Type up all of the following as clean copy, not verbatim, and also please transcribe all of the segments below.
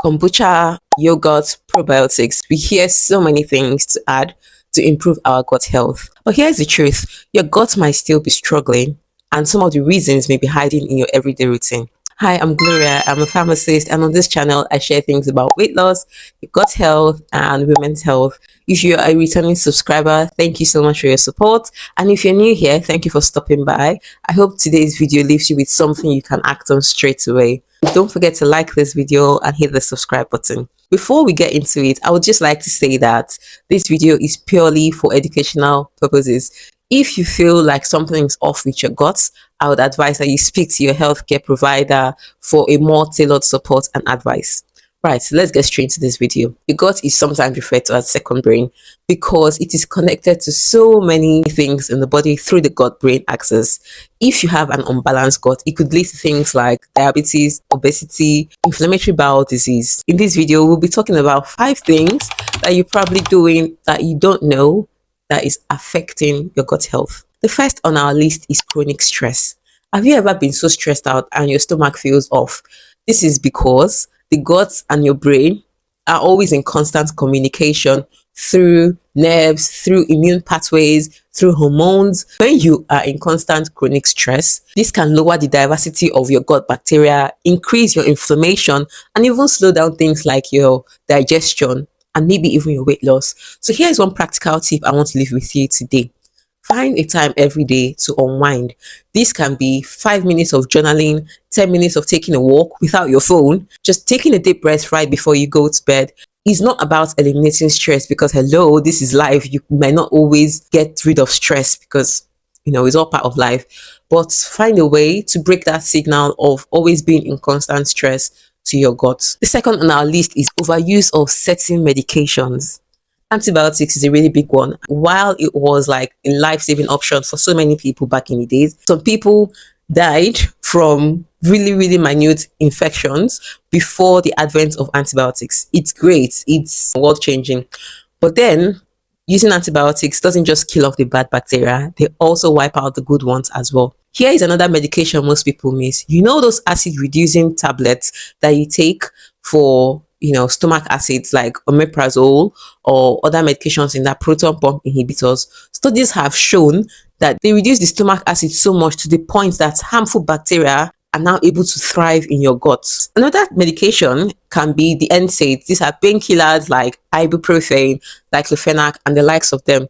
kombucha, yogurt, probiotics. We hear so many things to add to improve our gut health. But here's the truth, your gut might still be struggling, and some of the reasons may be hiding in your everyday routine. Hi, I'm Gloria. I'm a pharmacist, and on this channel, I share things about weight loss, gut health, and women's health. If you're a returning subscriber, thank you so much for your support. And if you're new here, thank you for stopping by. I hope today's video leaves you with something you can act on straight away. Don't forget to like this video and hit the subscribe button. Before we get into it, I would just like to say that this video is purely for educational purposes. If you feel like something's off with your guts, I would advise that you speak to your healthcare provider for a more tailored support and advice. Right, so let's get straight into this video. The gut is sometimes referred to as second brain because it is connected to so many things in the body through the gut-brain axis. If you have an unbalanced gut, it could lead to things like diabetes, obesity, inflammatory bowel disease. In this video, we'll be talking about 5 things that you're probably doing that you don't know that is affecting your gut health. The first on our list is chronic stress. Have you ever been so stressed out and your stomach feels off? This is because the gut and your brain are always in constant communication through nerves, through immune pathways, through hormones. When you are in constant chronic stress, this can lower the diversity of your gut bacteria, increase your inflammation, and even slow down things like your digestion and maybe even your weight loss. So here's one practical tip I want to leave with you today. Find a time every day to unwind. This can be 5 minutes of journaling, 10 minutes of taking a walk without your phone, just taking a deep breath right before you go to bed. It's not about eliminating stress because hello, this is life. You might not always get rid of stress because, it's all part of life. But find a way to break that signal of always being in constant stress to your gut. The second on our list is overuse of certain medications. Antibiotics is a really big one. While it was like a life-saving option for so many people back in the days, some people died from really, really minute infections before the advent of antibiotics. It's great. It's world-changing. But then using antibiotics doesn't just kill off the bad bacteria. They also wipe out the good ones as well. Here is another medication most people miss. Those acid-reducing tablets that you take for stomach acids like omeprazole or other medications in that proton pump inhibitors. Studies have shown that they reduce the stomach acid so much to the point that harmful bacteria are now able to thrive in your gut. Another medication can be the NSAIDs. These are painkillers like ibuprofen, diclofenac, and the likes of them.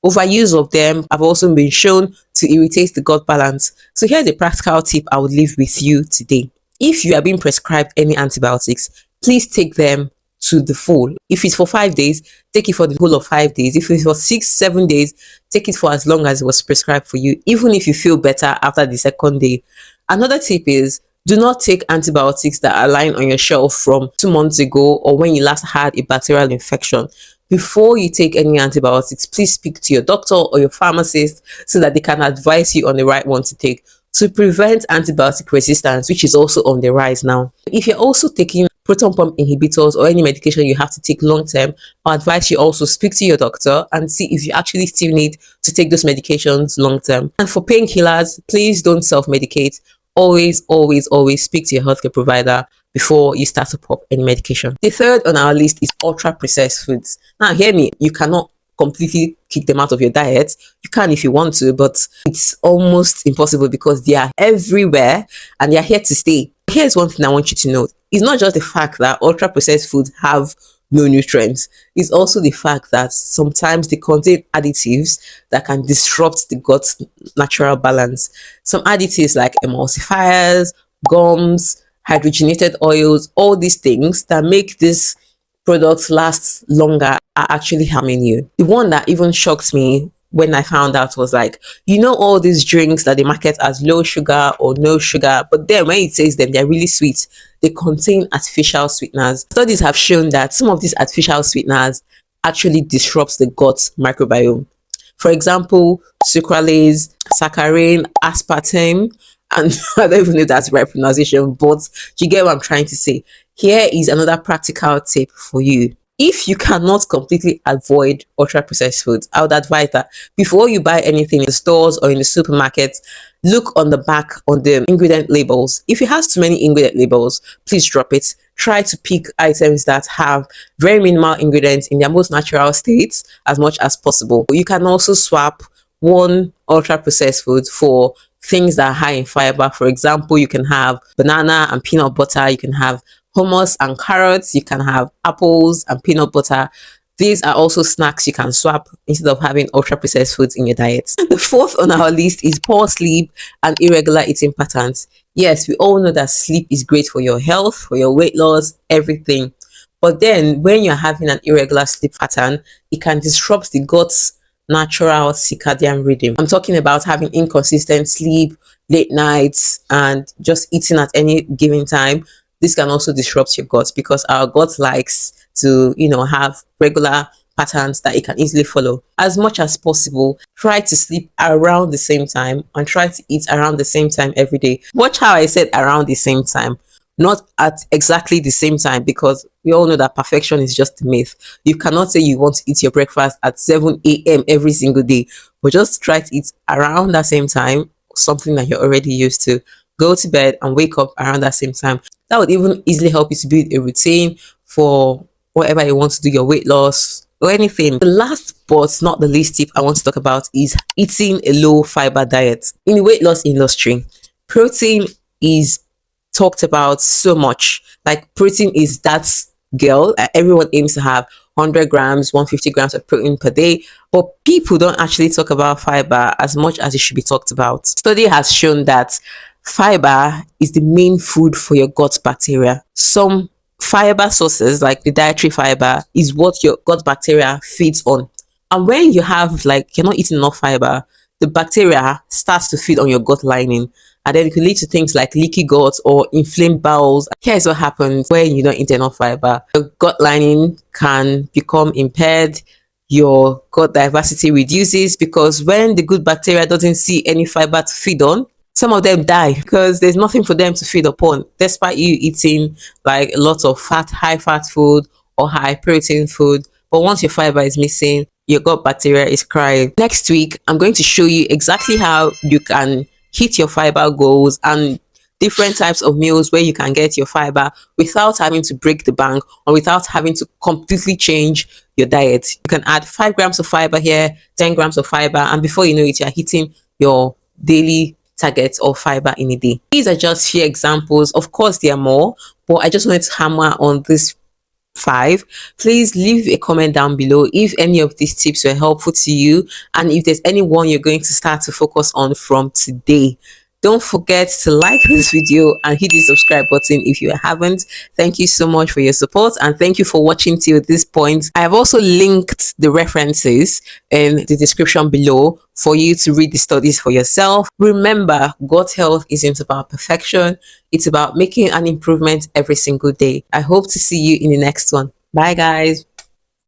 Overuse of them have also been shown to irritate the gut balance. So here's a practical tip I would leave with you today. If you are being prescribed any antibiotics, please take them to the full. If it's for 5 days, take it for the whole of 5 days. If it's for 6-7 days, take it for as long as it was prescribed for you, even if you feel better after the second day. Another tip is do not take antibiotics that are lying on your shelf from 2 months ago or when you last had a bacterial infection. Before you take any antibiotics, please speak to your doctor or your pharmacist so that they can advise you on the right one to take to prevent antibiotic resistance, which is also on the rise now. If you're also taking proton pump inhibitors or any medication you have to take long term, I advise you also speak to your doctor and see if you actually still need to take those medications long term. And for painkillers, please don't self-medicate. Always, always, always speak to your healthcare provider before you start to pop any medication. The third on our list is ultra processed foods. Now hear me, you cannot completely kick them out of your diet. You can if you want to, but it's almost impossible because they are everywhere and they are here to stay. Here's one thing I want you to know. It's not just the fact that ultra processed foods have no nutrients. It's also the fact that sometimes they contain additives that can disrupt the gut's natural balance. Some additives like emulsifiers, gums, hydrogenated oils, all these things that make these products last longer are actually harming you. The one that even shocked me when I found out was like, all these drinks that they market as low sugar or no sugar, but then when it says them, they're really sweet. They contain artificial sweeteners. Studies have shown that some of these artificial sweeteners actually disrupts the gut microbiome. For example, sucralose, saccharin, aspartame, and I don't even know if that's the right pronunciation, but you get what I'm trying to say. Here is another practical tip for you. If you cannot completely avoid ultra processed foods, I would advise that before you buy anything in the stores or in the supermarket, look on the back on the ingredient labels. If it has too many ingredient labels, please drop it. Try to pick items that have very minimal ingredients in their most natural states as much as possible. You can also swap one ultra processed food for things that are high in fiber. For example, you can have banana and peanut butter, you can have hummus and carrots, you can have apples and peanut butter. These are also snacks you can swap instead of having ultra processed foods in your diet. The fourth on our list is poor sleep and irregular eating patterns. Yes, we all know that sleep is great for your health, for your weight loss, everything. But then when you're having an irregular sleep pattern, it can disrupt the gut's natural circadian rhythm. I'm talking about having inconsistent sleep, late nights, and just eating at any given time. This can also disrupt your gut because our gut likes to, have regular patterns that it can easily follow. As much as possible, try to sleep around the same time and try to eat around the same time every day. Watch how I said around the same time, not at exactly the same time, because we all know that perfection is just a myth. You cannot say you want to eat your breakfast at 7 a.m. every single day, but just try to eat around that same time, something that you're already used to. Go to bed and wake up around that same time. That would even easily help you to build a routine for whatever you want to do, your weight loss or anything. The last but not the least tip I want to talk about is eating a low fiber diet. In the weight loss industry, protein is talked about so much. Like, protein is that girl. Everyone aims to have 100 grams, 150 grams of protein per day, but people don't actually talk about fiber as much as it should be talked about. Study has shown that fiber is the main food for your gut bacteria. Some fiber sources, like the dietary fiber, is what your gut bacteria feeds on. And when you have, you're not eating enough fiber, the bacteria starts to feed on your gut lining. And then it could lead to things like leaky gut or inflamed bowels. Here's what happens when you don't eat enough fiber. Your gut lining can become impaired. Your gut diversity reduces because when the good bacteria doesn't see any fiber to feed on, some of them die because there's nothing for them to feed upon, despite you eating like a lot of high fat food or high protein food. But once your fiber is missing, your gut bacteria is crying. Next week, I'm going to show you exactly how you can hit your fiber goals and different types of meals where you can get your fiber without having to break the bank or without having to completely change your diet. You can add 5 grams of fiber here, 10 grams of fiber, and before you know it, you're hitting your daily targets of fiber in a day. These are just few examples. Of course, there are more, but I just wanted to hammer on this 5. Please leave a comment down below if any of these tips were helpful to you and if there's any one you're going to start to focus on from today. Don't forget to like this video and hit the subscribe button if you haven't. Thank you so much for your support and thank you for watching till this point. I have also linked the references in the description below for you to read the studies for yourself. Remember, gut health isn't about perfection. It's about making an improvement every single day. I hope to see you in the next one. Bye, guys.